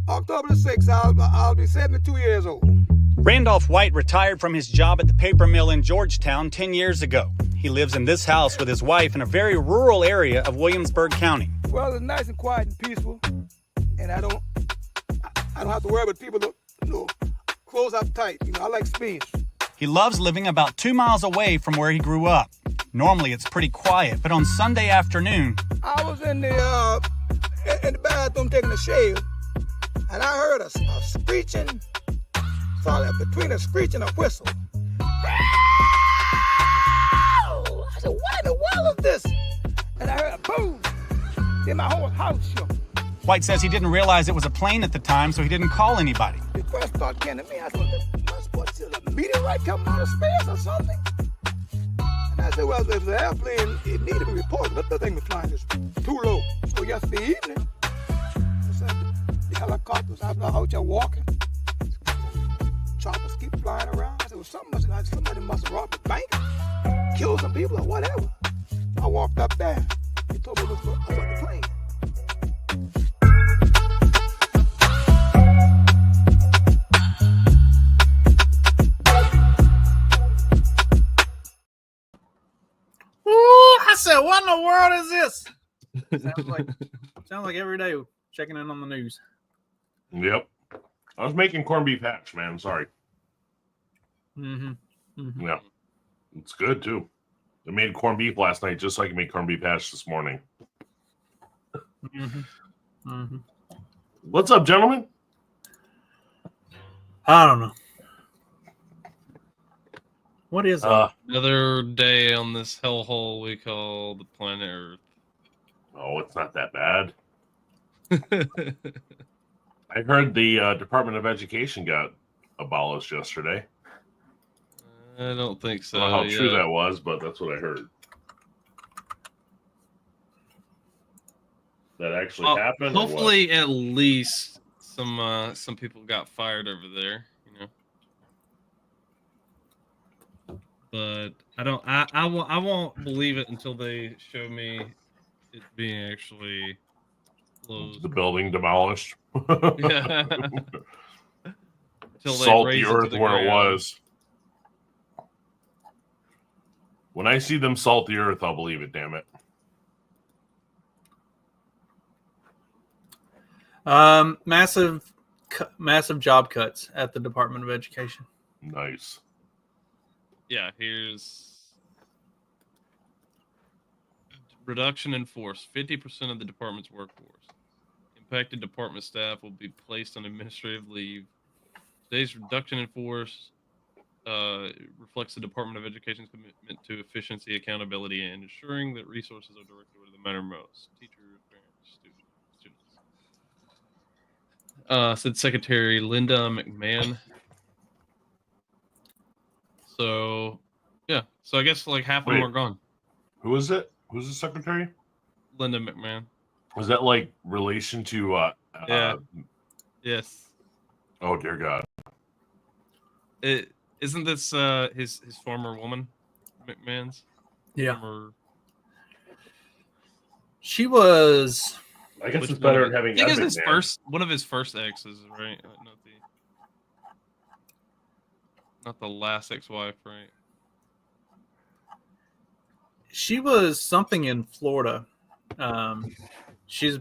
October the 6th, I'll be 72 years old. Randolph White retired from his job at the paper mill in Georgetown 10 years ago. He lives in this house with his wife in a very rural area of Williamsburg County. Well, it's nice and quiet and peaceful, and I don't have to worry about people that, close up tight. I like space. He loves living about 2 miles away from where he grew up. Normally it's pretty quiet, but on Sunday afternoon, I was in the bathroom taking a shave, and I heard a screeching, between a screech and a whistle. I said, what in the world is this? And I heard a boom. Then my whole house shook. White says he didn't realize it was a plane at the time, so he didn't call anybody. The first thought came to me, I said, what's a meteorite coming out of space or something? And I said, well, if it's an airplane, it needed to be reported. But the thing was flying just too low. So yesterday evening, I said, the helicopters out there walking. Choppers keep flying around. I said, well, somebody must have robbed the bank, killed some people or whatever. I walked up there. They told me it was the plane. I said, what in the world is this? Sounds like every day checking in on the news. Yep. I was making corned beef hash, man. Sorry. Yeah. It's good, too. I made corned beef last night just so I can make corned beef hash this morning. What's up, gentlemen? I don't know. What is it? Another day on this hellhole we call the planet Earth. Oh, it's not that bad. I heard the Department of Education got abolished yesterday. I don't think so. I don't know how true that was, but that's what I heard. That actually happened. Hopefully, at least some people got fired over there. But I won't believe it until they show me it being actually closed. The building demolished. Yeah. Salt the earth where it was. When I see them salt the earth, I'll believe it, damn it. Massive job cuts at the Department of Education. Nice. Yeah, here's reduction in force. 50% of the department's workforce. Impacted department staff will be placed on administrative leave. Today's reduction in force reflects the Department of Education's commitment to efficiency, accountability, and ensuring that resources are directed where they matter most. Teachers, parents, students. Said Secretary Linda McMahon. So, yeah. So I guess like half of them are gone. Who is it? Who's the secretary? Linda McMahon. Was that like relation to? Yeah. Yes. Oh dear God. Isn't this his former woman, McMahon's? Yeah. She was. I guess it's better having. I think it's one of his first exes, right? Not the last ex-wife, right? She was something in Florida. She's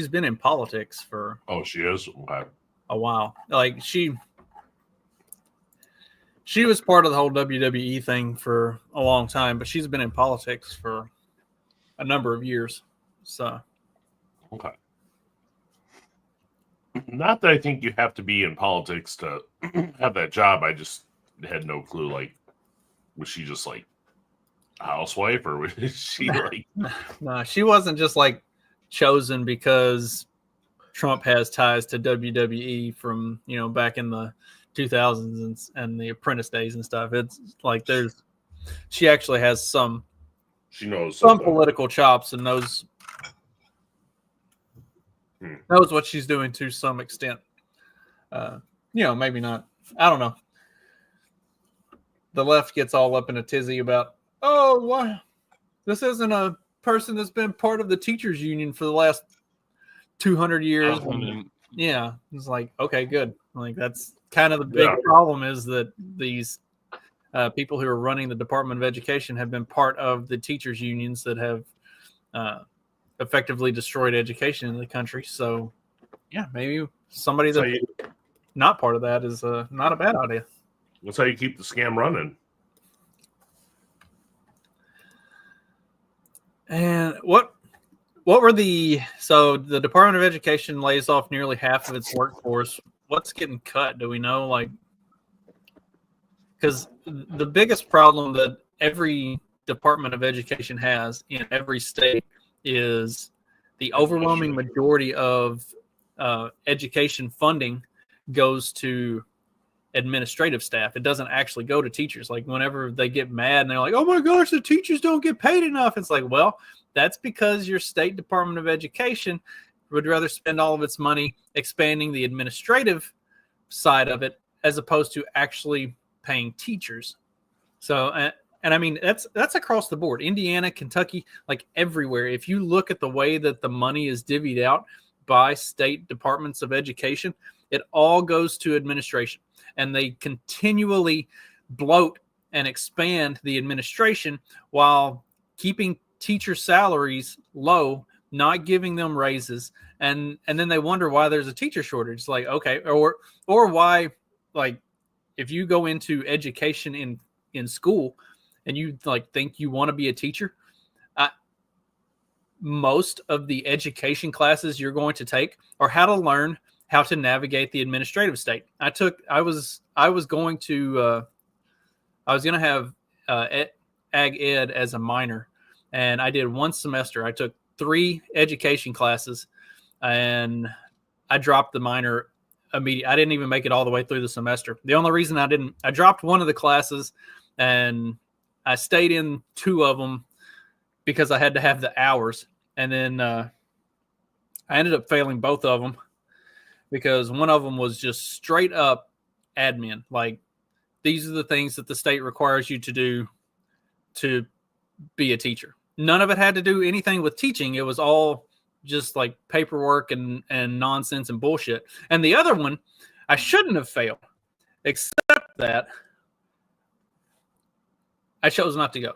been in politics for. Oh, she is. Okay. A while. Like she was part of the whole WWE thing for a long time, but she's been in politics for a number of years. So. Okay. Not that I think you have to be in politics to have that job. I just had no clue. Like, was she just like a housewife, or was she like? No, she wasn't just like chosen because Trump has ties to WWE from back in the 2000s and the Apprentice days and stuff. It's like she actually has some. She knows some political chops and knows what she's doing to some extent. Maybe not. I don't know. The left gets all up in a tizzy about, why? This isn't a person that's been part of the teachers union for the last 200 years. Yeah, it's like, okay, good. Like that's kind of the big Yeah. problem is that these people who are running the Department of Education have been part of the teachers unions that have effectively destroyed education in the country. So, yeah, maybe somebody That's that's not part of that is not a bad idea. how you keep the scam running. And what were the Department of Education lays off nearly half of its workforce. What's getting cut? Do we know? Like, because the biggest problem that every Department of Education has in every state is the overwhelming majority of education funding goes to administrative staff. It doesn't actually go to teachers. Like whenever they get mad and they're like, oh my gosh, the teachers don't get paid enough. It's like, well, that's because your state Department of Education would rather spend all of its money expanding the administrative side of it as opposed to actually paying teachers. So, and I mean, that's across the board. Indiana, Kentucky, like everywhere. If you look at the way that the money is divvied out by state departments of education, it all goes to administration. And they continually bloat and expand the administration while keeping teacher salaries low, not giving them raises, and then they wonder why there's a teacher shortage. Like, okay, or why, like, if you go into education in school and you like think you want to be a teacher, most of the education classes you're going to take are how to learn how to navigate the administrative state. I was going to have ag ed as a minor, and I did one semester. I took 3 education classes, and I dropped the minor immediately. I didn't even make it all the way through the semester. The only reason I dropped one of the classes, and I stayed in 2 of them because I had to have the hours, and then I ended up failing both of them because one of them was just straight up admin. Like, these are the things that the state requires you to do to be a teacher. None of it had to do anything with teaching. It was all just like paperwork and nonsense and bullshit. And the other one, I shouldn't have failed, except that I chose not to go.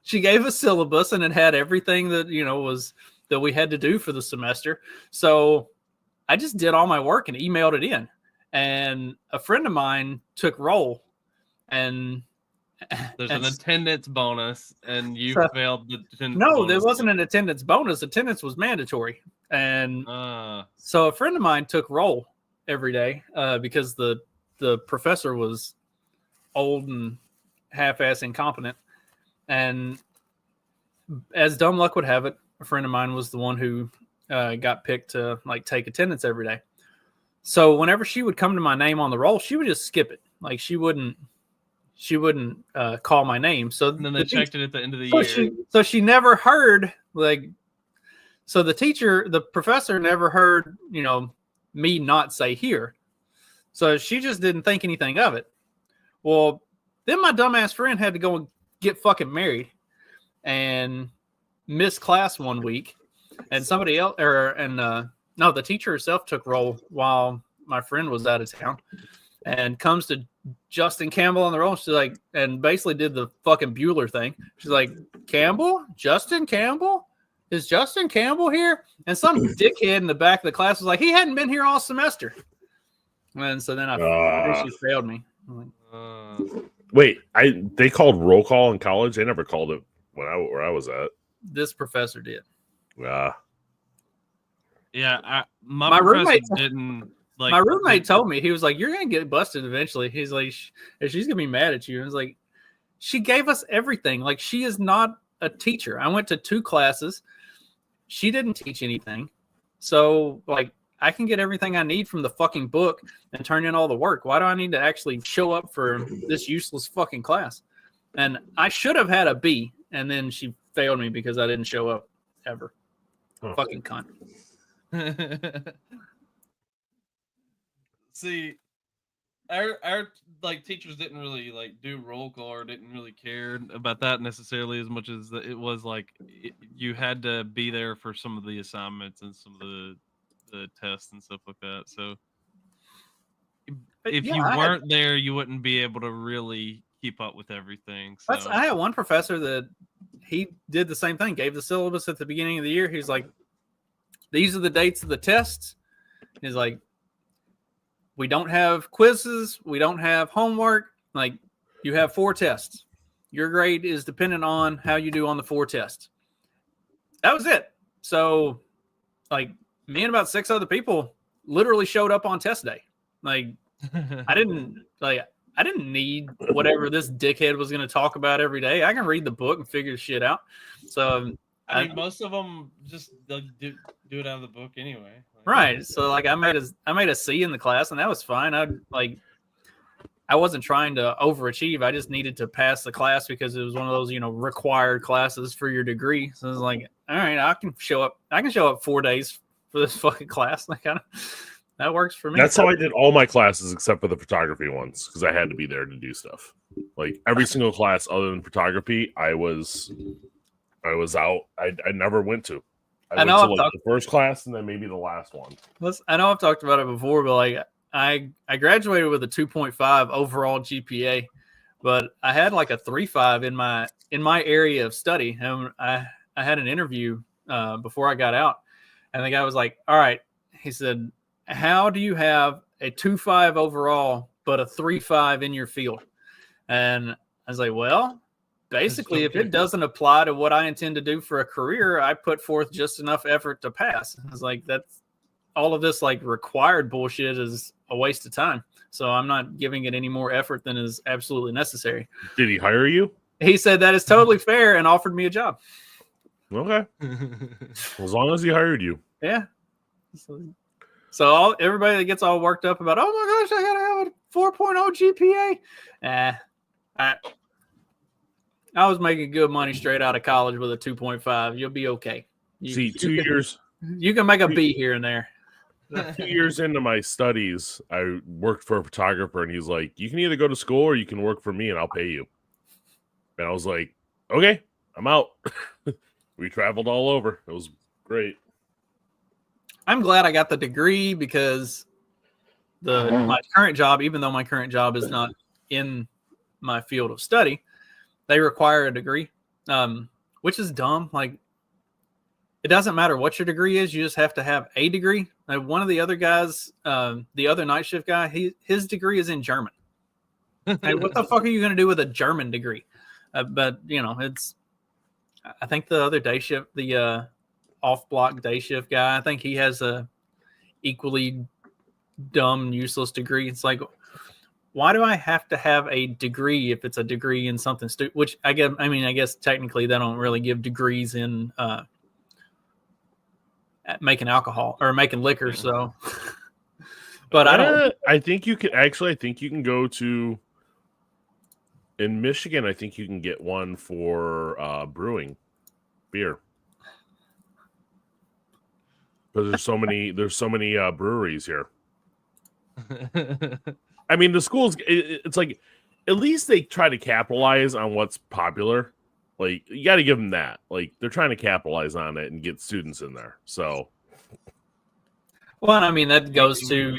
She gave a syllabus and it had everything that, was that we had to do for the semester. So I just did all my work and emailed it in. And a friend of mine took roll, and there's an attendance bonus, and you failed the attendance No, bonus. there wasn't an attendance bonus. Attendance was mandatory. And so a friend of mine took roll every day because the professor was old and half-ass incompetent. And as dumb luck would have it, a friend of mine was the one who got picked to like take attendance every day. So whenever she would come to my name on the roll, she would just skip it. Like she wouldn't call my name. So and then they checked it at the end of the year. So she never heard, like, so the professor never heard, me not say here. So she just didn't think anything of it. Well, then my dumbass friend had to go and get fucking married and miss class one week. And somebody else, the teacher herself took roll while my friend was out of town, and comes to Justin Campbell on the roll. She's like, and basically did the fucking Bueller thing. She's like, Campbell? Justin Campbell? Is Justin Campbell here? And some dickhead in the back of the class was like, he hadn't been here all semester. And so then she failed me. Wait, they called roll call in college? They never called it where I was at. This professor did. Yeah, my roommate didn't. Like, my roommate told me, he was like, you're going to get busted eventually. He's like, she's going to be mad at you. And I was like, she gave us everything. Like, she is not a teacher. I went to 2 classes. She didn't teach anything. So, like, I can get everything I need from the fucking book and turn in all the work. Why do I need to actually show up for this useless fucking class? And I should have had a B, and then she failed me because I didn't show up ever. Fucking cunt. See, our like teachers didn't really like do roll call or didn't really care about that necessarily as much as it was like you had to be there for some of the assignments and some of the the tests and stuff like that. So But if yeah, you weren't there, you wouldn't be able to really keep up with everything. So I had one professor that he did the same thing, gave the syllabus at the beginning of the year. He's like, these are the dates of the tests. He's like, we don't have quizzes. We don't have homework. Like, you have 4 tests. Your grade is dependent on how you do on the 4 tests. That was it. So, like, me and about 6 other people literally showed up on test day. Like, I didn't need whatever this dickhead was going to talk about every day. I can read the book and figure shit out. So, I mean, most of them just do it out of the book anyway. Right. So like I made a C in the class, and that was fine. I wasn't trying to overachieve. I just needed to pass the class because it was one of those, required classes for your degree. So I was like, all right, I can show up 4 days for this fucking class. Like, that works for me. That's how I did all my classes except for the photography ones, because I had to be there to do stuff. Like every single class other than photography, I was out. I never went to. I went to the first class and then maybe the last one. I know I've talked about it before, but like I graduated with a 2.5 overall GPA, but I had like a 3.5 in my area of study. And I had an interview before I got out, and the guy was like, "All right," he said, "How do you have a 2.5 overall but a 3.5 in your field?" And I was like, "Well, basically, if it doesn't apply to what I intend to do for a career, I put forth just enough effort to pass." I was like, that's all of this like required bullshit is a waste of time. So I'm not giving it any more effort than is absolutely necessary. Did he hire you? He said that is totally fair and offered me a job. Okay. As long as he hired you. Yeah. So everybody that gets all worked up about, oh my gosh, I gotta have a 4.0 GPA. I was making good money straight out of college with a 2.5. You'll be okay. See, 2 years. You can make a B here and there. 2 years into my studies, I worked for a photographer, and he's like, "You can either go to school or you can work for me, and I'll pay you." And I was like, "Okay, I'm out." We traveled all over. It was great. I'm glad I got the degree because my current job, even though my current job is not in my field of study, they require a degree, which is dumb. Like, it doesn't matter what your degree is. You just have to have a degree. Like, one of the other guys, the other night shift guy, his degree is in German. Hey, what the fuck are you going to do with a German degree? But, I think the other day shift, the off-block day shift guy, I think he has a equally dumb, useless degree. It's like, why do I have to have a degree if it's a degree in something stupid? Which I guess technically they don't really give degrees in making alcohol or making liquor. So, but I think you can go to in Michigan. I think you can get one for brewing beer. Because there's so many breweries here. I mean, the schools, it's like, at least they try to capitalize on what's popular. Like, you got to give them that. Like, they're trying to capitalize on it and get students in there. So, well, I mean, that goes to,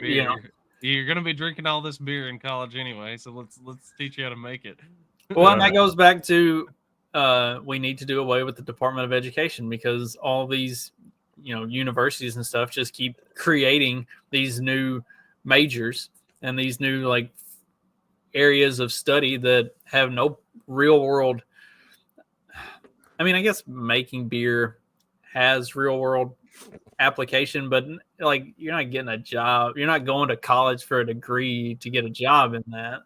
you're going to be drinking all this beer in college anyway, so let's teach you how to make it. Well, and that goes back to we need to do away with the Department of Education, because all these, universities and stuff just keep creating these new majors and these new like areas of study that have no real world. I mean, I guess making beer has real world application, but like, you're not getting a job. You're not going to college for a degree to get a job in that.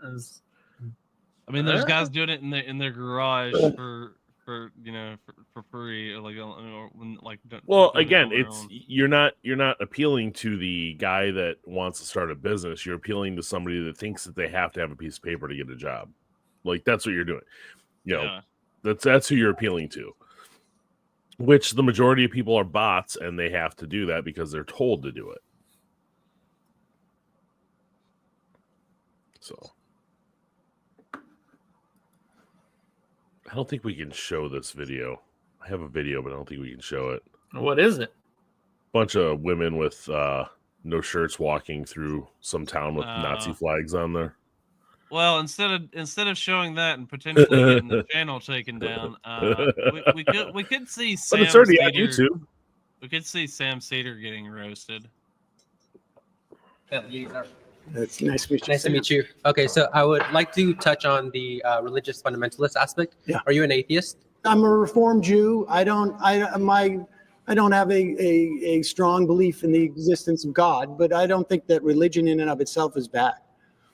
I mean, there's guys doing it in their garage for free, or like. Well, again, you're not appealing to the guy that wants to start a business. You're appealing to somebody that thinks that they have to have a piece of paper to get a job. Like, that's what you're doing. That's who you're appealing to. Which the majority of people are bots, and they have to do that because they're told to do it. So. I don't think we can show this video. I have a video, but I don't think we can show it. What is it? bunch of women with no shirts walking through some town with Nazi flags on there. Well, instead of showing that and potentially getting the channel taken down, we could see Sam. But it's already Cedar, on YouTube. We could see Sam Cedar getting roasted. That's nice to meet you. Nice to meet you. Okay, so I would like to touch on the religious fundamentalist aspect. Yeah. Are you an atheist? I'm a Reformed Jew. I don't have a strong belief in the existence of God, but I don't think that religion in and of itself is bad.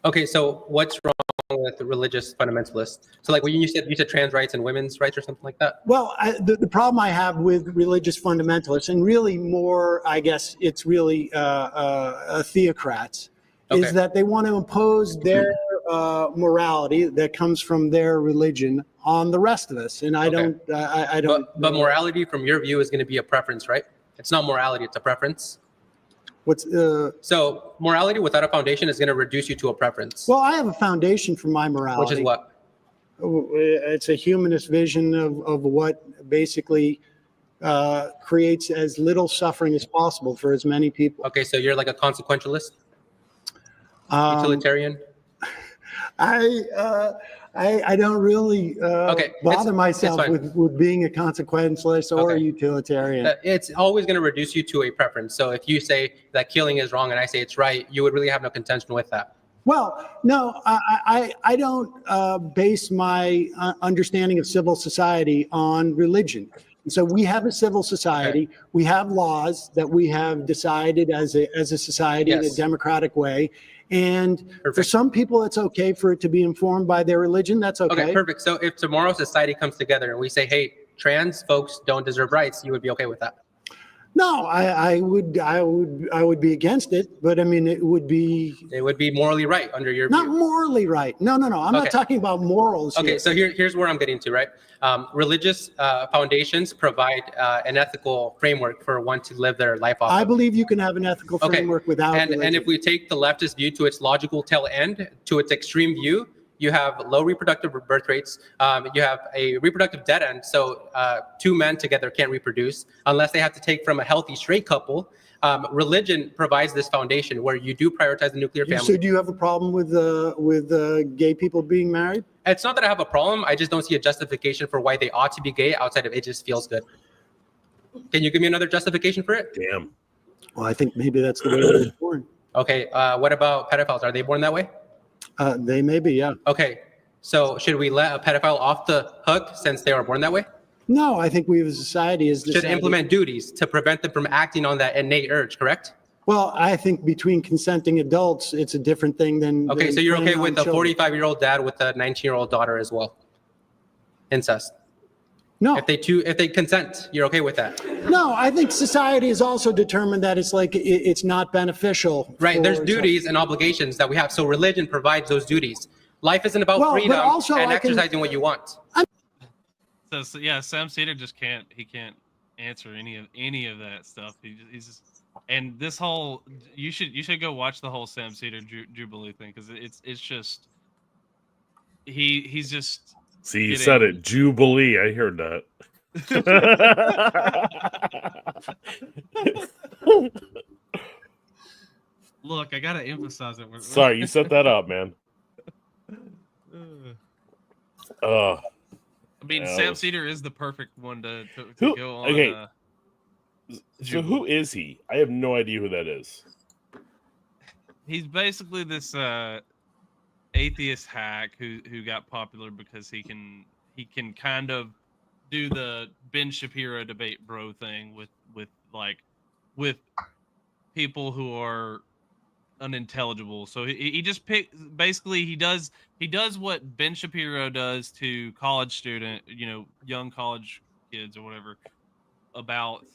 Okay, so what's wrong with the religious fundamentalists? So like when you said trans rights and women's rights or something like that? Well, the problem I have with religious fundamentalists, and really more, I guess it's really theocrats, Okay. is that they want to impose their morality that comes from their religion on the rest of us. And I don't. But morality, from your view, is going to be a preference, right? It's not morality; it's a preference. What's So morality without a foundation is going to reduce you to a preference. well, I have a foundation for my morality, Which is what? It's a humanist vision of what basically creates as little suffering as possible for as many people. Okay, so you're like a consequentialist, Um, utilitarian. I don't really Okay, bother it's myself fine. with being a consequentialist or a Okay. utilitarian. It's always going to reduce you to a preference. So if you say that killing is wrong and I say it's right, you would really have no contention with that. Well, no, I don't base my understanding of civil society on religion. And so we have a civil society. Okay. We have laws that we have decided as a society in a Yes. democratic way. And for Perfect. some people, it's okay for it to be informed by their religion. That's okay. Okay, perfect. So if tomorrow society comes together and we say, hey, trans folks don't deserve rights, you would be okay with that? No, I would be against it, but I mean, it would be It would be morally right under your not view. morally right. No. I'm Okay. not talking about morals Okay, here. so here's where I'm getting to, right? Religious foundations provide an ethical framework for one to live their life off I of. believe you can have an ethical Okay, framework without and religion. if we take the leftist view to its logical tail end, to its extreme view, you have low reproductive birth rates. You have a reproductive dead end. So two men together can't reproduce unless they have to take from a healthy straight couple. Religion provides this foundation where you do prioritize the nuclear family. So do you have a problem with gay people being married? It's not that I have a problem. I just don't see a justification for why they ought to be gay outside of it just feels good. Can you give me another justification for it? Damn. Well, I think maybe that's the way they were born. Okay. What about pedophiles? Are they born that way? They may be, yeah. Okay. So should we let a pedophile off the hook since they were born that way? No, I think we as a society is Should implement duties to prevent them from acting on that innate urge, correct? Well, I think between consenting adults, it's a different thing than. Okay, than so you're okay preying with on a children. 45-year-old dad with a 19-year-old daughter as well? Incest. No, If they consent, you're okay with that? no, I think society has also determined that it's like it's not beneficial. Right, there's for- duties and obligations that we have. So religion provides those duties. Life isn't about Well, but freedom also and I can- exercising what you want. So yeah, Sam Cedar just can't answer any of that stuff. He's just, and this whole you should go watch the whole Sam Cedar Jubilee thing because it's just he's just See, you getting- said it. Jubilee. I heard that. Look, I gotta emphasize it. Sorry, you set that up, man. I mean, Yeah, Sam was- Cedar is the perfect one to Who- go on. okay. So who is he? I have no idea who that is. He's basically this atheist hack who got popular because he can kind of do the Ben Shapiro debate bro thing with people who are unintelligible. So he just basically he does what Ben Shapiro does to college student, young college kids or whatever about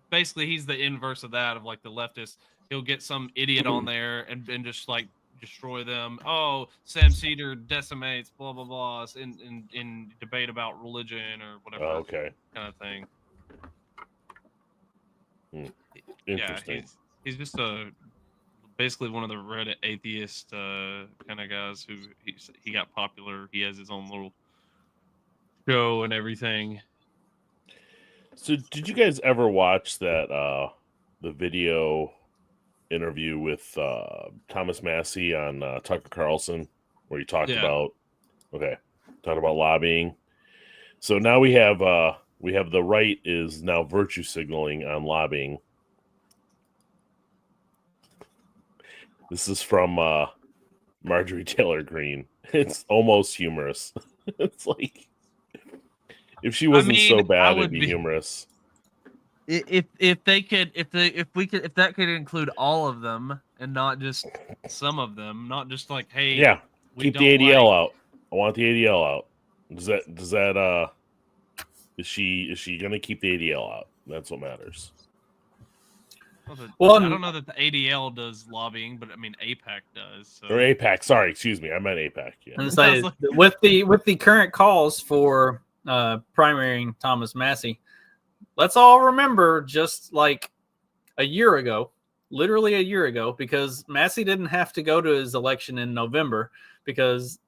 basically he's the inverse of that, of like the leftist. He'll get some idiot on there and just like destroy them. Oh, Sam Cedar decimates blah blah blah in debate about religion or whatever. Oh, okay. Kind of thing. Interesting. Yeah, he's just basically one of the Reddit atheist kind of guys who he got popular. He has his own little show and everything. So, did you guys ever watch that the video interview with Thomas Massey on Tucker Carlson, where he talked about lobbying? So now we have the right is now virtue signaling on lobbying. This is from Marjorie Taylor Greene. It's almost humorous. It's like if she wasn't so bad, it'd be humorous. If that could include all of them and not just some of them, not just like, hey, keep the ADL out. I want the ADL out. Does that is she gonna keep the ADL out? That's what matters. Well, I don't know that the ADL does lobbying, but I mean APAC does. So. Or APAC. Sorry, excuse me. I meant APAC. Yeah. And say, with the current calls for primarying Thomas Massey, let's all remember just like a year ago, literally a year ago, because Massey didn't have to go to his election in November because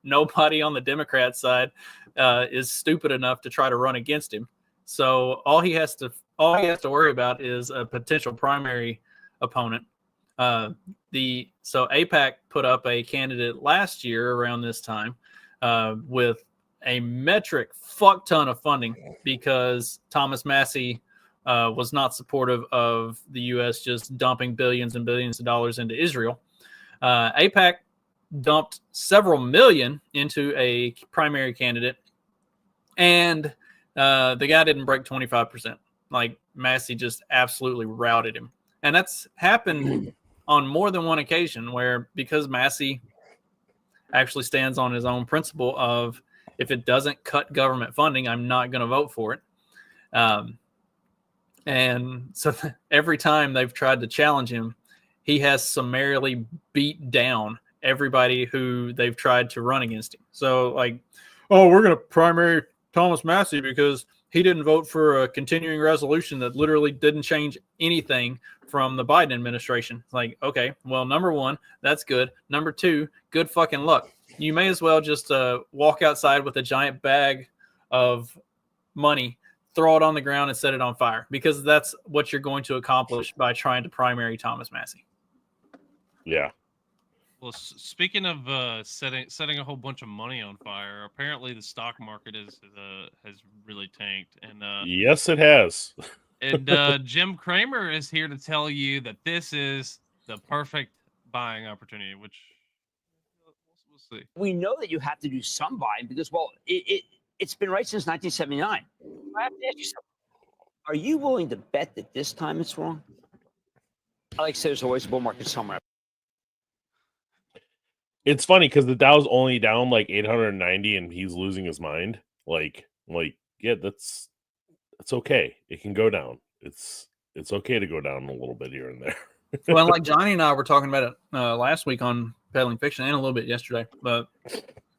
nobody on the Democrat side is stupid enough to try to run against him. So all he has to worry about is a potential primary opponent. So APAC put up a candidate last year around this time with a metric fuck ton of funding because Thomas Massey was not supportive of the U.S. just dumping billions and billions of dollars into Israel. APAC dumped several million into a primary candidate, and the guy didn't break 25%. Like, Massey just absolutely routed him. And that's happened on more than one occasion where, because Massey actually stands on his own principle of, if it doesn't cut government funding, I'm not going to vote for it. And so every time they've tried to challenge him, he has summarily beat down everybody who they've tried to run against him. So, like, oh, we're going to primary Thomas Massey because he didn't vote for a continuing resolution that literally didn't change anything from the Biden administration. It's like, okay, well, number one, that's good. Number two, good fucking luck. You may as well just walk outside with a giant bag of money, throw it on the ground and set it on fire, because that's what you're going to accomplish by trying to primary Thomas Massey. Yeah. Well, speaking of setting a whole bunch of money on fire, apparently the stock market has really tanked, and yes, it has. And Jim Cramer is here to tell you that this is the perfect buying opportunity, which we'll see. We know that you have to do some buying because, well, it's been right since 1979. I have to ask you something. Are you willing to bet that this time it's wrong? I like to say there's always a bull market somewhere. It's funny because the Dow's only down like 890 and he's losing his mind. Like, yeah, that's okay. It can go down. It's okay to go down a little bit here and there. Well, like Johnny and I were talking about it last week on Peddling Fiction and a little bit yesterday, but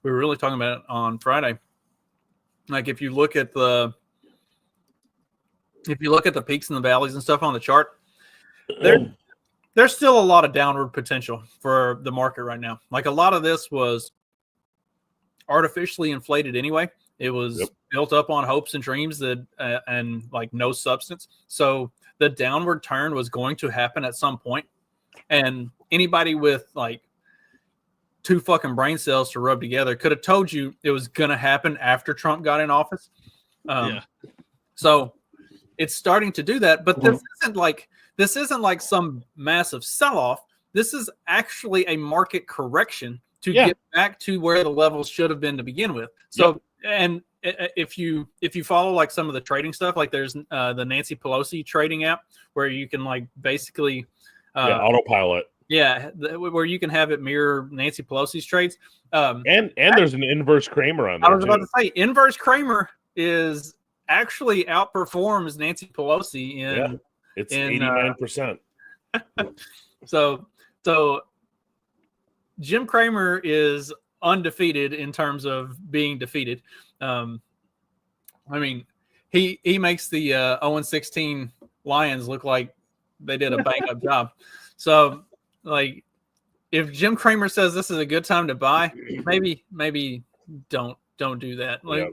we were really talking about it on Friday. Like, if you look at the peaks and the valleys and stuff on the chart, there's still a lot of downward potential for the market right now. Like, a lot of this was artificially inflated anyway. It was built up on hopes and dreams that and like no substance. So the downward turn was going to happen at some point. And anybody with like two fucking brain cells to rub together could have told you it was going to happen after Trump got in office. So it's starting to do that. But this isn't like some massive sell-off. This is actually a market correction to get back to where the levels should have been to begin with. So, and if you follow like some of the trading stuff, like there's the Nancy Pelosi trading app where you can like basically autopilot. Yeah, where you can have it mirror Nancy Pelosi's trades. And there's an inverse Kramer on there. I was about to say, inverse Kramer is actually outperforms Nancy Pelosi in. It's 89%. So Jim Cramer is undefeated in terms of being defeated. I mean, he makes the 0-16 Lions look like they did a bang-up job. So, like, if Jim Cramer says this is a good time to buy, maybe don't don't do that. Like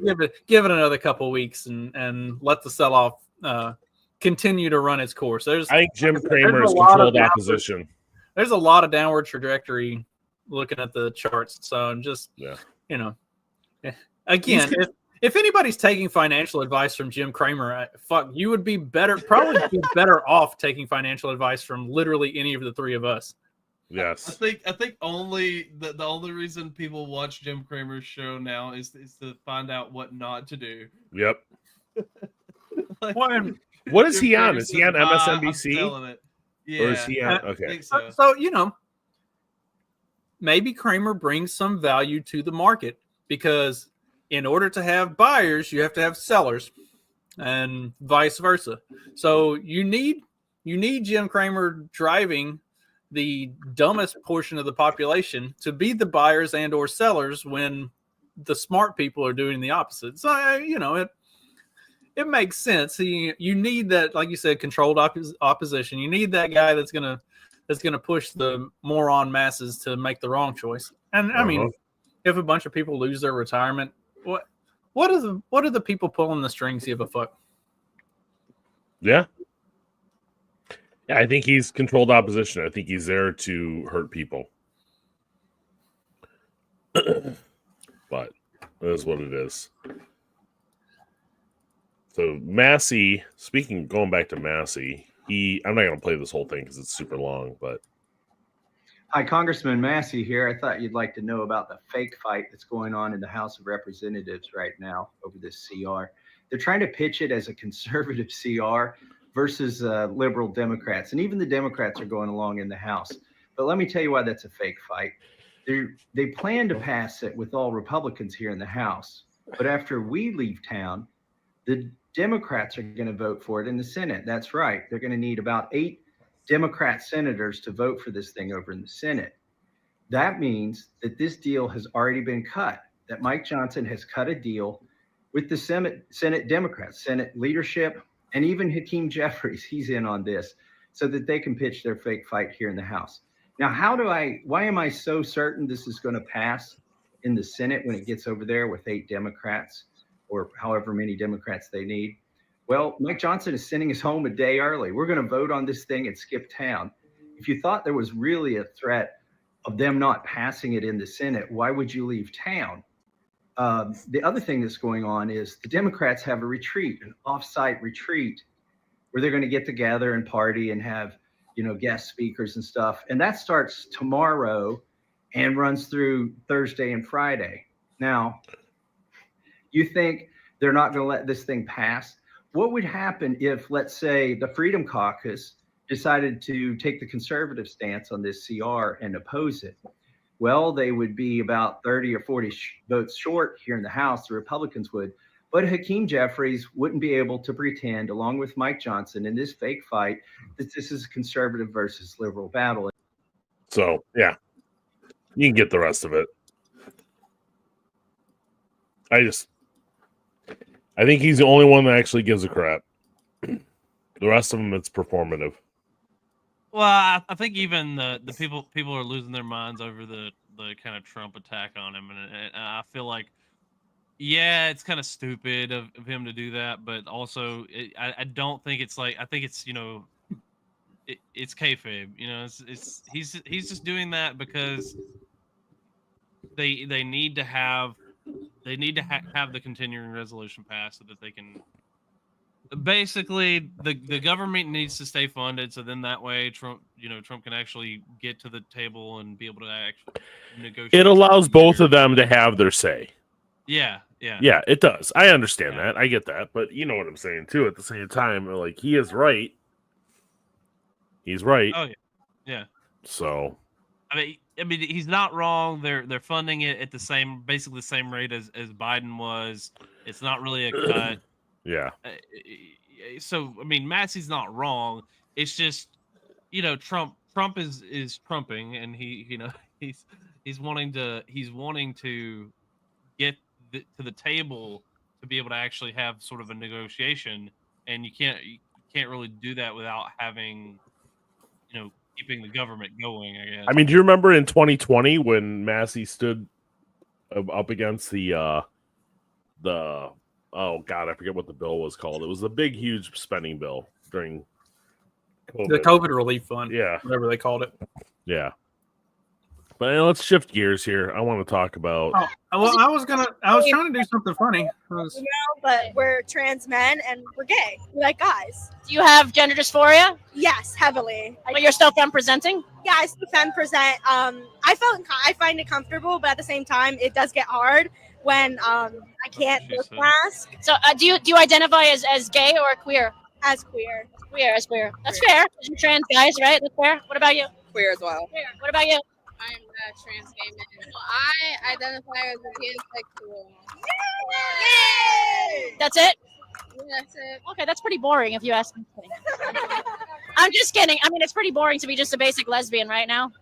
give it another couple of weeks and let the sell off continue to run its course. I think Jim Cramer is controlled opposition. There's a lot of downward trajectory looking at the charts. So I'm just again, if anybody's taking financial advice from Jim Cramer, you would be probably better off taking financial advice from literally any of the three of us. Yes. I think only the only reason people watch Jim Cramer's show now is to find out what not to do. Yep. What is he on? Is he on MSNBC? Yeah. Or is he on? Okay. I think so. So maybe Cramer brings some value to the market, because in order to have buyers, you have to have sellers, and vice versa. So you need Jim Cramer driving the dumbest portion of the population to be the buyers and or sellers when the smart people are doing the opposite. So it makes sense. You need that, like you said, controlled opposition. You need that guy that's gonna push the moron masses to make the wrong choice. And I mean, if a bunch of people lose their retirement, what are the people pulling the strings give a fuck? Yeah. Yeah, I think he's controlled opposition. I think he's there to hurt people. But it is what it is. So Massey, going back to Massey, I'm not going to play this whole thing because it's super long, but. Hi, Congressman Massey here. I thought you'd like to know about the fake fight that's going on in the House of Representatives right now over this CR. They're trying to pitch it as a conservative CR versus liberal Democrats. And even the Democrats are going along in the House. But let me tell you why that's a fake fight. They plan to pass it with all Republicans here in the House. But after we leave town, the Democrats are going to vote for it in the Senate. That's right. They're going to need about 8 Democrat senators to vote for this thing over in the Senate. That means that this deal has already been cut, that Mike Johnson has cut a deal with the Senate Democrats, Senate leadership, and even Hakeem Jeffries. He's in on this so that they can pitch their fake fight here in the House. Now, why am I so certain this is going to pass in the Senate when it gets over there with 8 Democrats or however many Democrats they need? Well, Mike Johnson is sending us home a day early. We're going to vote on this thing and skip town. If you thought there was really a threat of them not passing it in the Senate, why would you leave town? The other thing that's going on is the Democrats have a retreat, an off-site retreat, where they're going to get together and party and have, guest speakers and stuff. And that starts tomorrow and runs through Thursday and Friday. Now, you think they're not going to let this thing pass? What would happen if, let's say, the Freedom Caucus decided to take the conservative stance on this CR and oppose it? Well, they would be about 30 or 40 votes short here in the House, the Republicans would. But Hakeem Jeffries wouldn't be able to pretend, along with Mike Johnson, in this fake fight, that this is a conservative versus liberal battle. So, yeah, you can get the rest of it. I think he's the only one that actually gives a crap. The rest of them, it's performative. Well, I think even the people are losing their minds over the kind of Trump attack on him, and I feel like, yeah, it's kind of stupid of him to do that, but also I don't think it's like, I think it's it's kayfabe, he's just doing that because they need to have the continuing resolution passed so that they can. Basically, the government needs to stay funded, so then that way Trump can actually get to the table and be able to actually negotiate. It allows both of them to have their say. Yeah, it does. I understand that. I get that, but you know what I'm saying too. At the same time, like, he is right. He's right. Oh yeah. So, I mean, he's not wrong. They're funding it at basically the same rate as Biden was. It's not really a cut. Yeah. So I mean, Massey's not wrong. It's just, Trump is trumping, and he's wanting to get to the table to be able to actually have sort of a negotiation, and you can't really do that without having, keeping the government going, I guess. I mean, do you remember in 2020 when Massey stood up against the oh god, I forget what the bill was called. It was a big, huge spending bill during COVID. The COVID relief fund. Yeah. Whatever they called it. Yeah. But let's shift gears here. I want to talk about. Oh, well, I was trying to do something funny. But we're trans men and we're gay. We like guys. Do you have gender dysphoria? Yes, heavily. But you're still femme presenting? Yeah, I still femme present. I find it comfortable, but at the same time, it does get hard when I can't look mask. So do you identify as gay or queer? As queer. As queer. That's fair. You're trans guys, right? That's fair. What about you? Queer as well. Queer. What about you? I'm a trans gay man. I identify as a pansexual. Yay! That's it? Yeah, that's it. Okay, that's pretty boring if you ask me. I'm just kidding. I mean, it's pretty boring to be just a basic lesbian right now.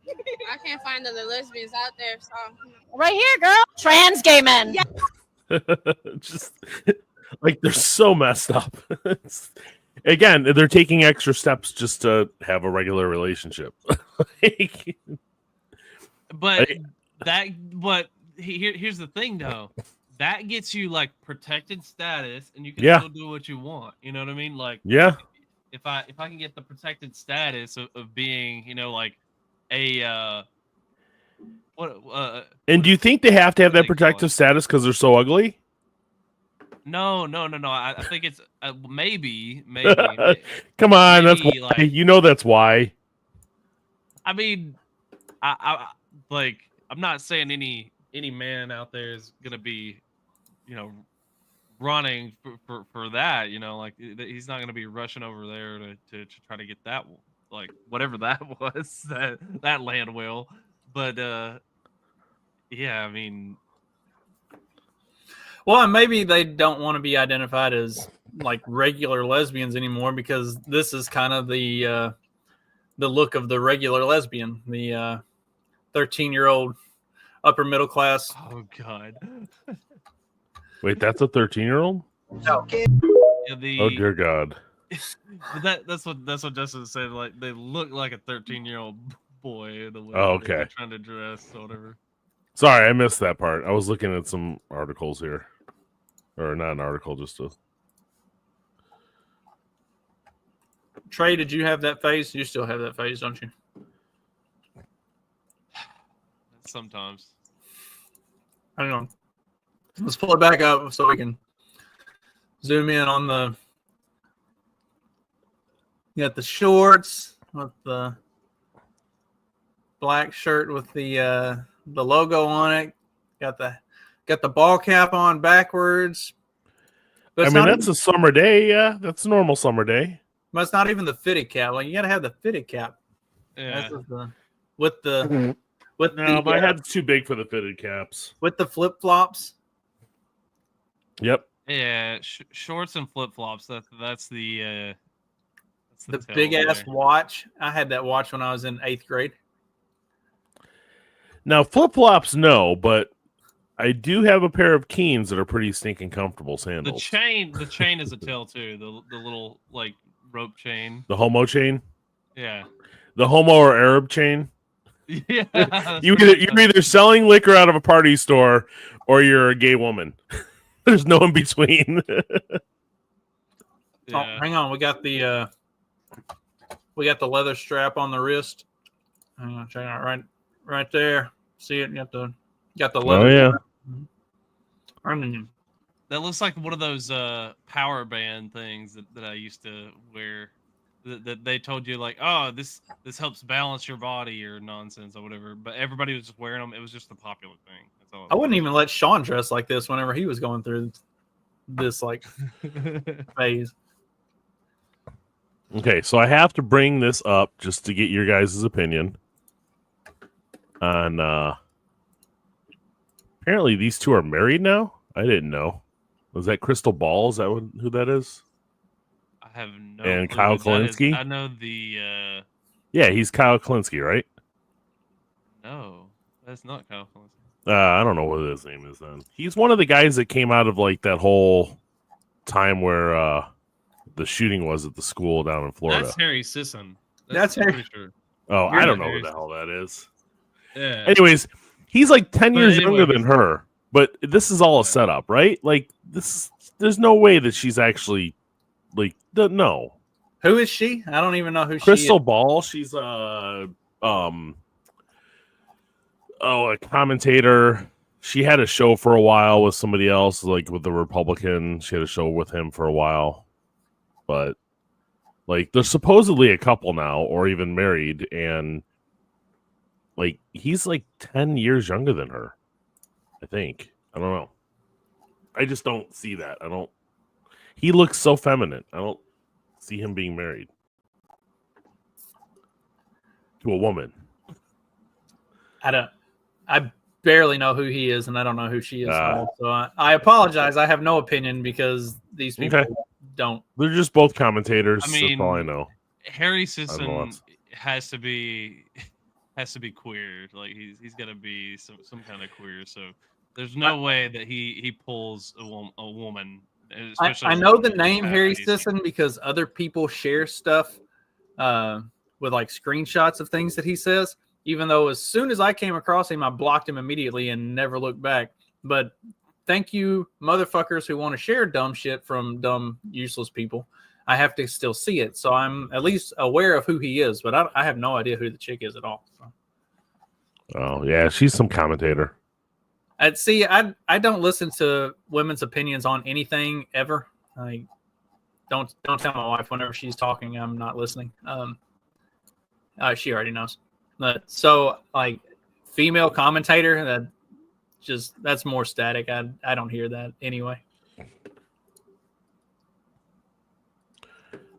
I can't find other lesbians out there, so. Right here, girl. Trans gay men. Yeah. Just like they're so messed up. Again, they're taking extra steps just to have a regular relationship. But here's the thing though. That gets you like protected status and you can still do what you want. You know what I mean? Like if I can get the protected status of being, like a and do you think they have to have that protective status because they're so ugly? No. I think it's maybe. Come on, maybe, that's why. That's why. I mean, I'm not saying any man out there is gonna be, running for that. He's not gonna be rushing over there to try to get that, whatever that was, that land whale. But yeah, I mean. Well, and maybe they don't want to be identified as like regular lesbians anymore because this is kind of the look of the regular lesbian, the 13-year-old upper middle class. Oh God! Wait, that's a 13-year-old? No. Yeah, oh dear God! That's what Justin said. Like they look like a 13-year-old boy. The way they're trying to dress or whatever. Sorry, I missed that part. I was looking at some articles here. Or not an article, just a... Trey, did you have that phase? You still have that phase, don't you? Sometimes. Hang on. Let's pull it back up so we can zoom in on the... You got the shorts with the black shirt with the logo on it. Got the ball cap on backwards. But that's a summer day. Yeah, that's a normal summer day. But it's not even the fitted cap. Like you got to have the fitted cap. Yeah. My head's too big for the fitted caps. With the flip flops. Yep. Yeah, shorts and flip flops. That's the big ass watch. I had that watch when I was in 8th grade. Now flip flops, no, but I do have a pair of Keens that are pretty stinking comfortable sandals. The chain is a tell too. The little like rope chain. The homo chain. Yeah. The homo or Arab chain. Yeah. You're either selling liquor out of a party store or you're a gay woman. There's no in between. Oh, hang on. We got the leather strap on the wrist. Hang on, check it out right there. See it? You got the leather. Oh yeah. That looks like one of those power band things that I used to wear. That they told you like, oh, this helps balance your body or nonsense or whatever. But everybody was just wearing them. It was just a popular thing. That's all. I wouldn't even let Sean dress like this whenever he was going through this like phase. Okay, so I have to bring this up just to get your guys' opinion on. Apparently, these two are married now. I didn't know. Was that Crystal Ball? Is that who that is? I have no. And clue Kyle who that is. Kalinske? I know the. Yeah, he's Kyle Kalinske, right? No, that's not Kyle Kalinske. I don't know what his name is then. He's one of the guys that came out of like that whole time where the shooting was at the school down in Florida. That's Harry Sisson. That's Harry. Sure. Oh, You're I don't not know Harry who the hell that is. Yeah. Anyways, he's like 10 years anyway, younger than her. But this is all a setup, right? Like there's no way that she's actually like no. Who is she? I don't even know who Crystal she is. Ball. She's a commentator. She had a show for a while with somebody else, like with the Republican. She had a show with him for a while, but like they're supposedly a couple now, or even married, and like he's like 10 years younger than her. I think. I don't know. I just don't see that. He looks so feminine. I don't see him being married to a woman. I barely know who he is, and I don't know who she is. So I apologize. I have no opinion because these people don't. They're just both commentators. I mean, that's all I know. Harry Sisson has to be queer. Like he's got to be some kind of queer. So there's no way that he pulls a woman. I know the name Harry Sisson because other people share stuff with like screenshots of things that he says. Even though as soon as I came across him, I blocked him immediately and never looked back. But thank you, motherfuckers who want to share dumb shit from dumb, useless people. I have to still see it. So I'm at least aware of who he is, but I have no idea who the chick is at all. So. Oh, yeah. She's some commentator. I don't listen to women's opinions on anything ever. Like, don't tell my wife whenever she's talking, I'm not listening. She already knows. So like female commentator, that's more static. I don't hear that anyway.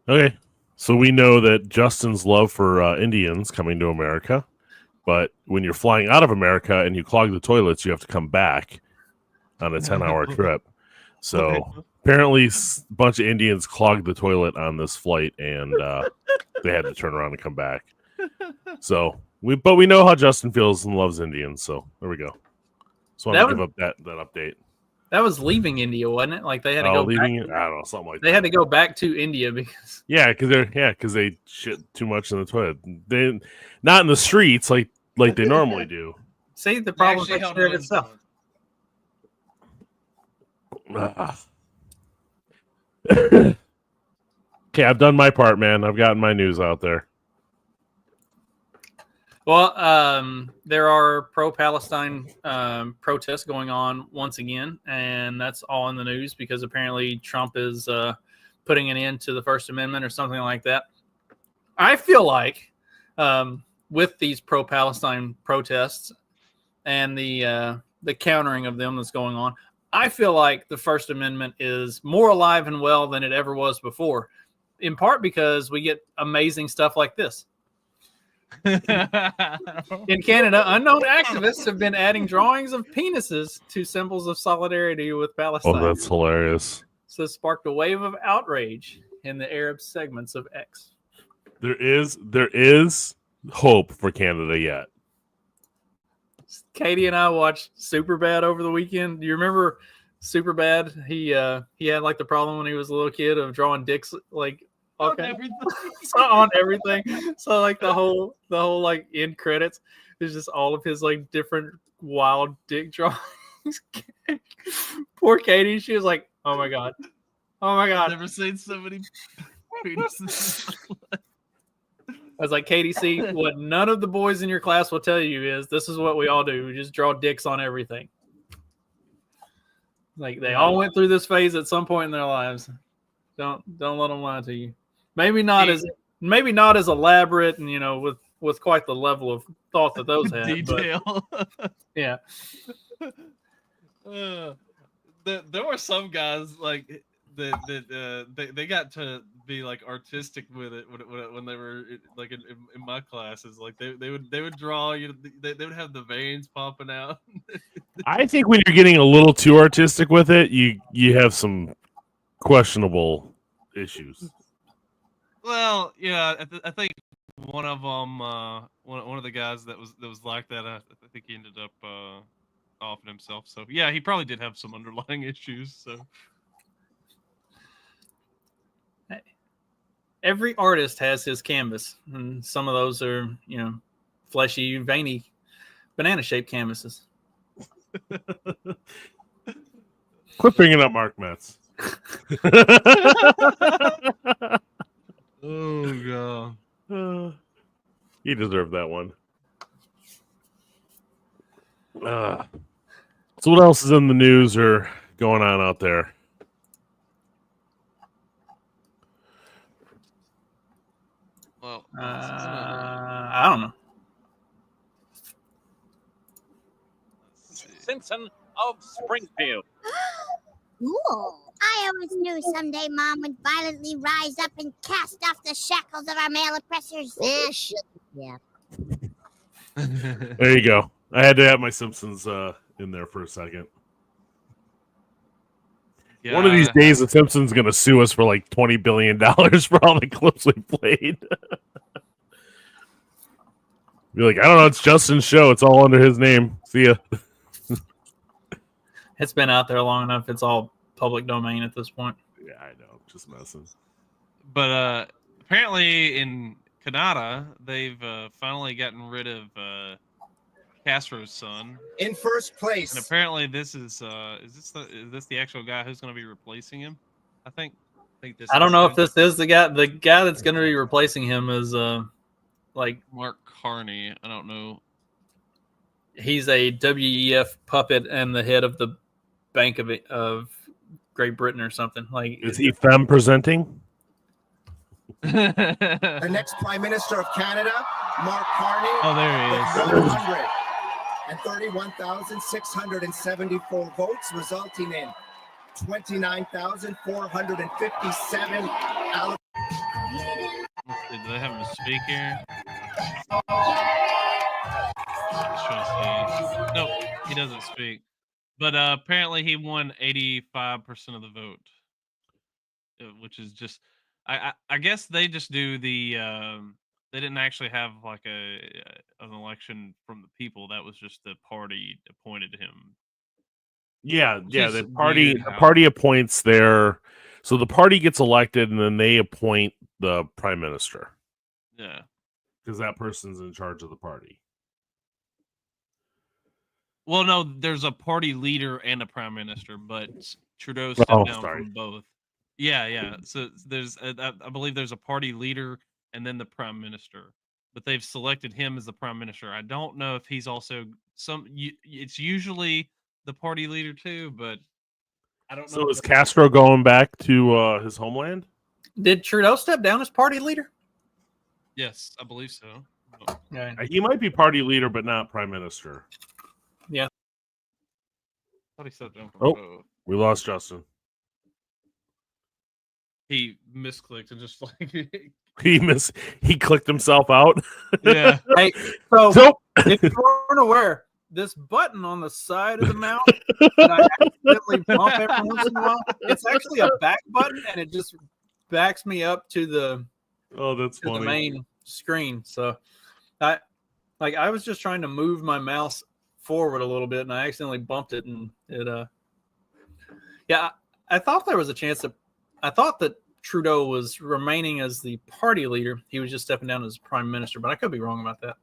Okay. So we know that Justin's love for Indians coming to America, but when you're flying out of America and you clog the toilets, you have to come back on a 10-hour trip. So apparently a bunch of Indians clogged the toilet on this flight and they had to turn around and come back. So we know how Justin feels and loves Indians, so there we go. Just wanted to give up that update. That was leaving India, wasn't it? Like they had to go leaving back. I don't know, something like they had to go back to India because because they shit too much in the toilet. They not in the streets like they normally do. See, the problem takes care of itself. Okay, I've done my part, man. I've gotten my news out there. Well, there are pro-Palestine protests going on once again, and that's all in the news because apparently Trump is putting an end to the First Amendment or something like that. I feel like with these pro-Palestine protests and the countering of them that's going on, I feel like the First Amendment is more alive and well than it ever was before, in part because we get amazing stuff like this. In Canada, unknown activists have been adding drawings of penises to symbols of solidarity with Palestine. Oh, that's hilarious. So it sparked a wave of outrage in the Arab segments of X. There is hope for Canada yet. Katie and I watched Superbad over the weekend. Do you remember Superbad? He had like the problem when he was a little kid of drawing dicks like on everything. So like the whole like end credits is just all of his like different wild dick drawings. Poor Katie, she was like, oh my god. I've never seen so many penises. I was like, Katie, see, what none of the boys in your class will tell you is this is what we all do. We just draw dicks on everything. Like they all went through this phase at some point in their lives. Don't let them lie to you. Maybe not as elaborate and with quite the level of thought that those had. Detail. But, yeah. There were some guys like that they got to be like artistic with it when they were like in my classes. Like they would draw they would have the veins popping out. I think when you're getting a little too artistic with it, you have some questionable issues. Well, yeah, I think one of them, one of the guys that was like that, I think he ended up offing himself. So yeah, he probably did have some underlying issues. So every artist has his canvas, and some of those are fleshy, veiny, banana-shaped canvases. Quit bringing up Mark Metz. Oh god. He deserved that one. So what else is in the news or going on out there? Well, I don't know. Simpson of Springfield. Ooh, I always knew someday Mom would violently rise up and cast off the shackles of our male oppressors. Shit. Yeah. There you go. I had to have my Simpsons in there for a second. yeah, One of these days, the Simpsons going to sue us for like $20 billion for all the clips we played. Be like, I don't know, it's Justin's show. It's all under his name. See ya. It's been out there long enough. It's all public domain at this point. Yeah, I know. Just messing. But apparently in Canada, they've finally gotten rid of Castro's son in first place. And apparently this is this the actual guy who's going to be replacing him? I think this. I don't know if this is the guy. The guy that's going to be replacing him is like Mark Carney. I don't know. He's a WEF puppet and the head of the Bank of Great Britain or something. Like, is he femme presenting? The next Prime Minister of Canada, Mark Carney. Oh, there he is. 131,674 votes, resulting in 29,457. Let's see, do they have him speak here? Let's try to see. Nope, he doesn't speak. But apparently he won 85% of the vote, which is just. I guess they just do the. They didn't actually have like an election from the people. That was just the party appointed him. Yeah, Which yeah. is The weird party appoints their. So the party gets elected, and then they appoint the prime minister. Yeah, because that person's in charge of the party. Well, no, there's a party leader and a prime minister, but Trudeau stepped down from both. Yeah. So there's, I believe there's a party leader and then the prime minister, but they've selected him as the prime minister. I don't know if he's also it's usually the party leader too, but I don't know. So is Castro going back to his homeland? Did Trudeau step down as party leader? Yes, I believe so. Yeah. He might be party leader, but not prime minister. Yeah. I thought he stepped down from both. We lost Justin. He misclicked and just like he clicked himself out. Yeah. Hey, so if you weren't aware, this button on the side of the mouse that I accidentally bump every once in a while, it's actually a back button, and it just backs me up to the the main screen. So I was just trying to move my mouse forward a little bit, and I accidentally bumped it, and it I thought there was a chance that Trudeau was remaining as the party leader. He was just stepping down as prime minister, but I could be wrong about that.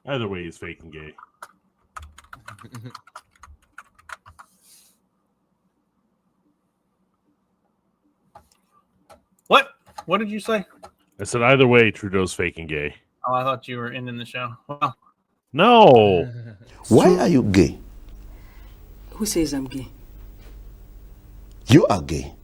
Either way, he's fake and gay. What did you say? I said either way, Trudeau's fake and gay. Oh, I thought you were ending the show. Well, no. Why are you gay? Who says I'm gay? You are gay.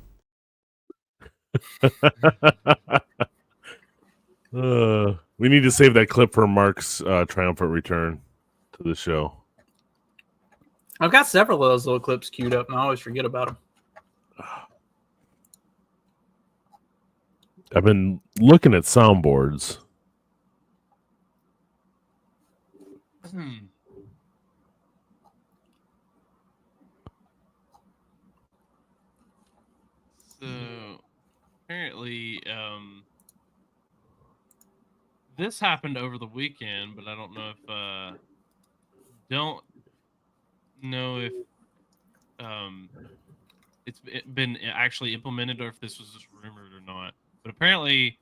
We need to save that clip for Mark's triumphant return to the show. I've got several of those little clips queued up, and I always forget about them. I've been looking at soundboards. So apparently, this happened over the weekend, but I don't know if it's been actually implemented or if this was just rumored or not. But apparently,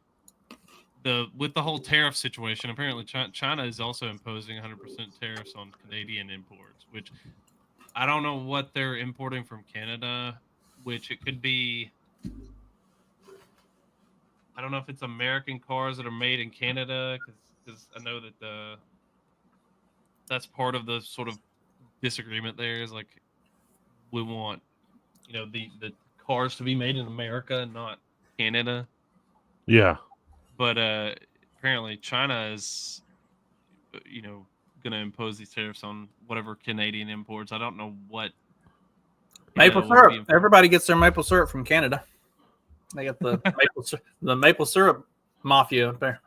with the whole tariff situation, apparently China is also imposing 100% tariffs on Canadian imports, which I don't know what they're importing from Canada, which it could be. I don't know if it's American cars that are made in Canada, because I know that that's part of the sort of disagreement there is like we want, the cars to be made in America, not Canada. Yeah. But apparently China is, going to impose these tariffs on whatever Canadian imports. I don't know what. Maple syrup. Everybody gets their maple syrup from Canada. They got the maple syrup mafia up there.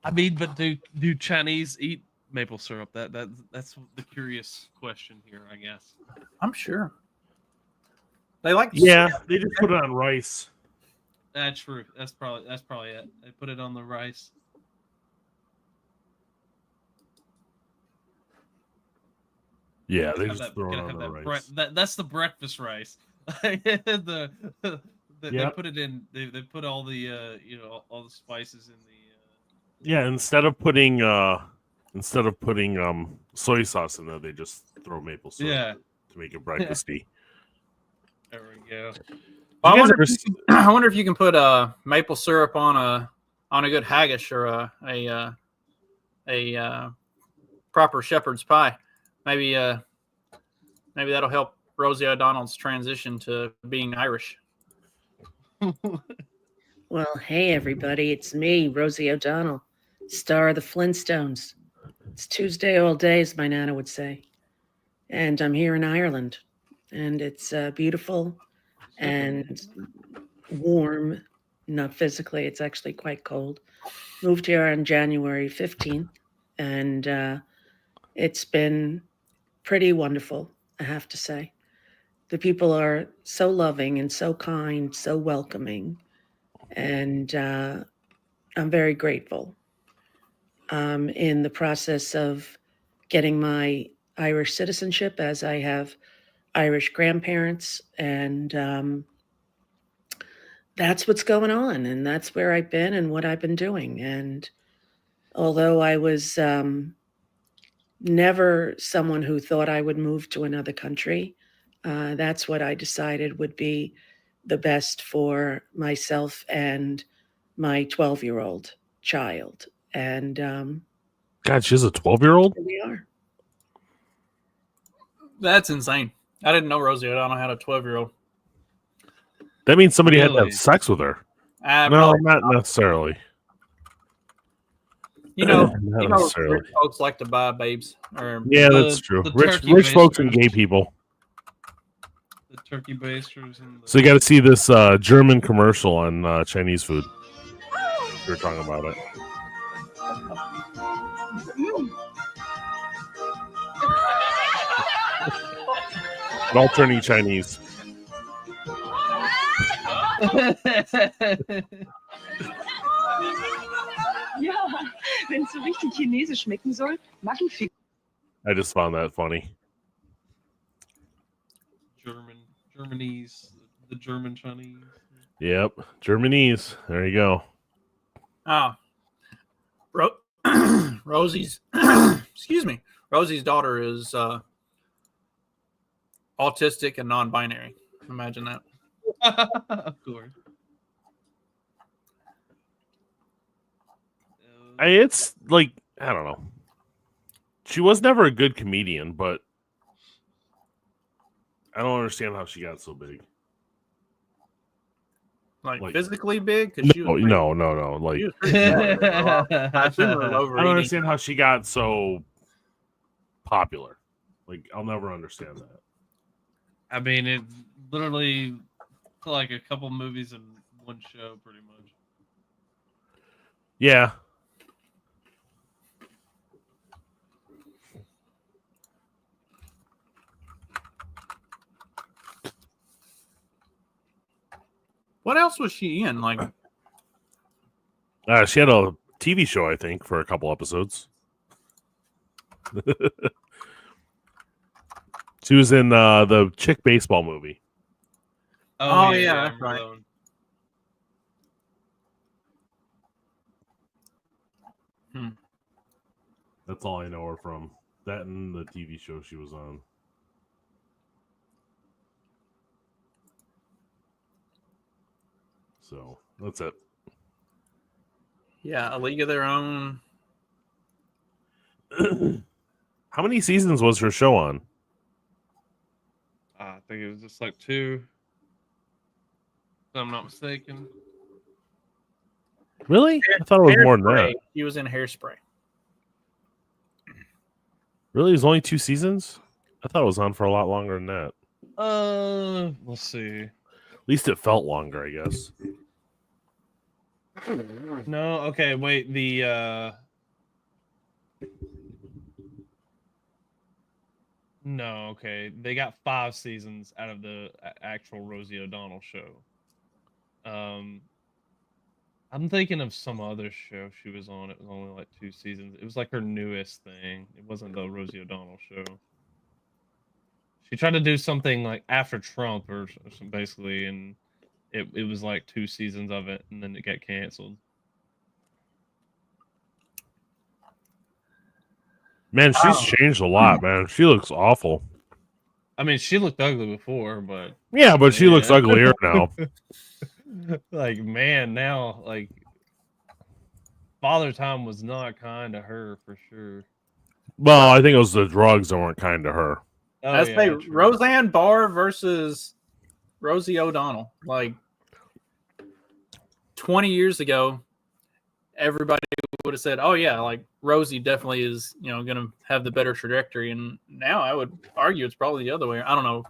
I mean, but do Chinese eat maple syrup? That's the curious question here, I guess. I'm sure. They like. Yeah, they just put it on rice. That's true. That's probably it. They put it on the rice. Yeah, they just throw it on the rice. That's the breakfast rice. They put it in. They put all the all the spices in the. Yeah, instead of putting soy sauce in there, they just throw maple syrup to make it breakfasty. There we go. Well, I wonder if you can put maple syrup on a good haggis or a proper shepherd's pie. Maybe that'll help Rosie O'Donnell's transition to being Irish. Well, hey everybody, it's me, Rosie O'Donnell, star of the Flintstones. It's Tuesday all day, as my nana would say, and I'm here in Ireland, and it's beautiful and warm. Not physically, it's actually quite cold. Moved here on January 15th, and it's been pretty wonderful, I have to say. The people are so loving and so kind, so welcoming, and I'm very grateful. I'm in the process of getting my Irish citizenship, as I have Irish grandparents, and that's what's going on, and that's where I've been and what I've been doing. And although I was never someone who thought I would move to another country, that's what I decided would be the best for myself and my 12-year-old child. And God, she's a 12-year-old? Here we are. That's insane. I didn't know Rosie O'Donnell had a 12-year-old. That means somebody had to have sex with her. No, Probably not necessarily. Not Not necessarily. rich folks like to buy babes. Yeah, that's true. Rich folks and gay people. The turkey basters. So you got to see this German commercial on Chinese food. We were talking about it. It all turning Chinese. Ja, wenn es so richtig chinesisch schmecken soll, mag ich viel. I just found that funny. Germany's, the German Chinese. Yep, Germanese. There you go. Rosie's excuse me. Rosie's daughter is autistic and non-binary. Imagine that. Of course. It's like, I don't know. She was never a good comedian, but I don't understand how she got so big. Like physically big? No. Like, I don't understand how she got so popular. Like, I'll never understand that. I mean, it's literally like a couple movies in one show, pretty much. Yeah. What else was she in? Like, she had a TV show, I think, for a couple episodes. She was in the chick baseball movie. Oh yeah, that's right. That's all I know her from. That and the TV show she was on. So that's it. Yeah, A League of Their Own. How many seasons was her show on? I think it was just like 2. If I'm not mistaken. Really? I thought it was more than Hairspray. that. He was in Hairspray. Really? It was only 2 seasons? I thought it was on for a lot longer than that. Let's see. At least it felt longer, I guess. No, okay, wait. No, okay. They got 5 seasons out of the actual Rosie O'Donnell show. I'm thinking of some other show she was on. It was only like 2 seasons. It was like her newest thing. It wasn't the Rosie O'Donnell show. She tried to do something like after Trump or some, basically, and it was like 2 seasons of it, and then it got canceled. Man, she's changed a lot, man. She looks awful. I mean, she looked ugly before, but... Yeah, but she looks uglier now. Like, man, now, like... Father Time was not kind to her, for sure. Well, I think it was the drugs that weren't kind to her. Oh, Let's say true. Roseanne Barr versus Rosie O'Donnell. Like 20 years ago, everybody would have said, "Oh yeah, like Rosie definitely is, going to have the better trajectory." And now I would argue it's probably the other way. I don't know.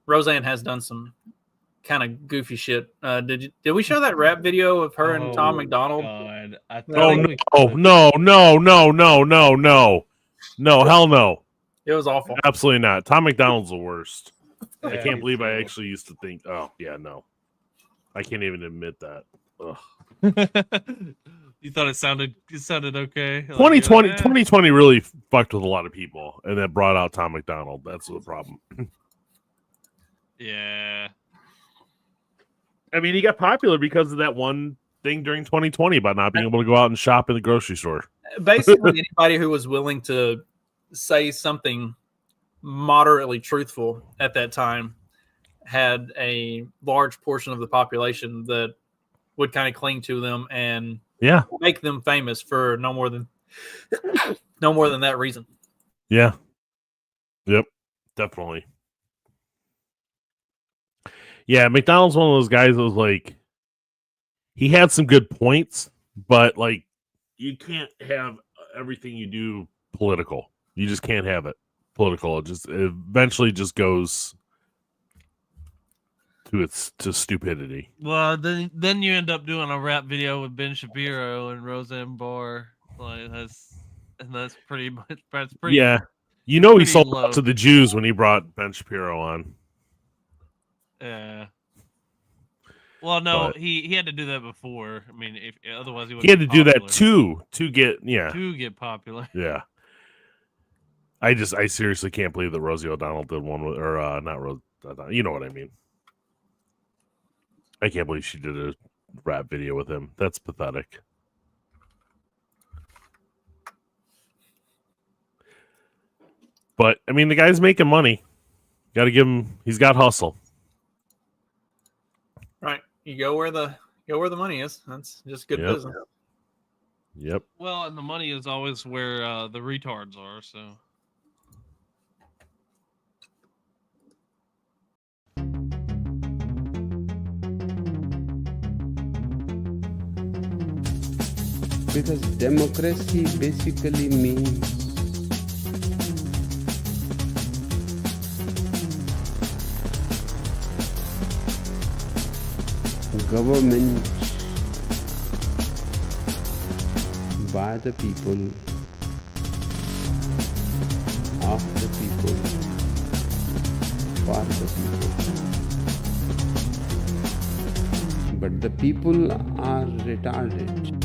Roseanne has done some kind of goofy shit. Did we show that rap video of her and Tom McDonald? God. No, hell no. It was awful. Absolutely not. Tom McDonald's the worst. I Yeah, can't he's believe I terrible. actually used to think, oh, yeah, no. I can't even admit that. Ugh. You thought it sounded okay? Like, 2020 really fucked with a lot of people, and that brought out Tom McDonald. That's the problem. Yeah. I mean, he got popular because of that one thing during 2020 about not being able to go out and shop in the grocery store. Basically, anybody who was willing to say something moderately truthful at that time had a large portion of the population that would kind of cling to them and make them famous for no more than that reason. Yeah. Yep. Definitely. Yeah, McDonald's one of those guys that was like, he had some good points, but like, you can't have everything you do political. You just can't have it political. It eventually just goes to stupidity. Well, then you end up doing a rap video with Ben Shapiro and Roseanne Barr. Like that's pretty much Yeah. You know he sold low. out to the Jews when he brought Ben Shapiro on. Yeah. Well, no, But- he had to do that before. I mean, if otherwise he would. He had to do that to get popular. Yeah. I seriously can't believe that Rosie O'Donnell did one with, or not Rosie, you know what I mean. I can't believe she did a rap video with him. That's pathetic. But I mean, the guy's making money. Got to give him. He's got hustle. Right. You go where the money is. That's just good Yep. business. Yep. Well, and the money is always where the retards are. So. Because democracy basically means government by the people, of the people, for the people. But the people are retarded.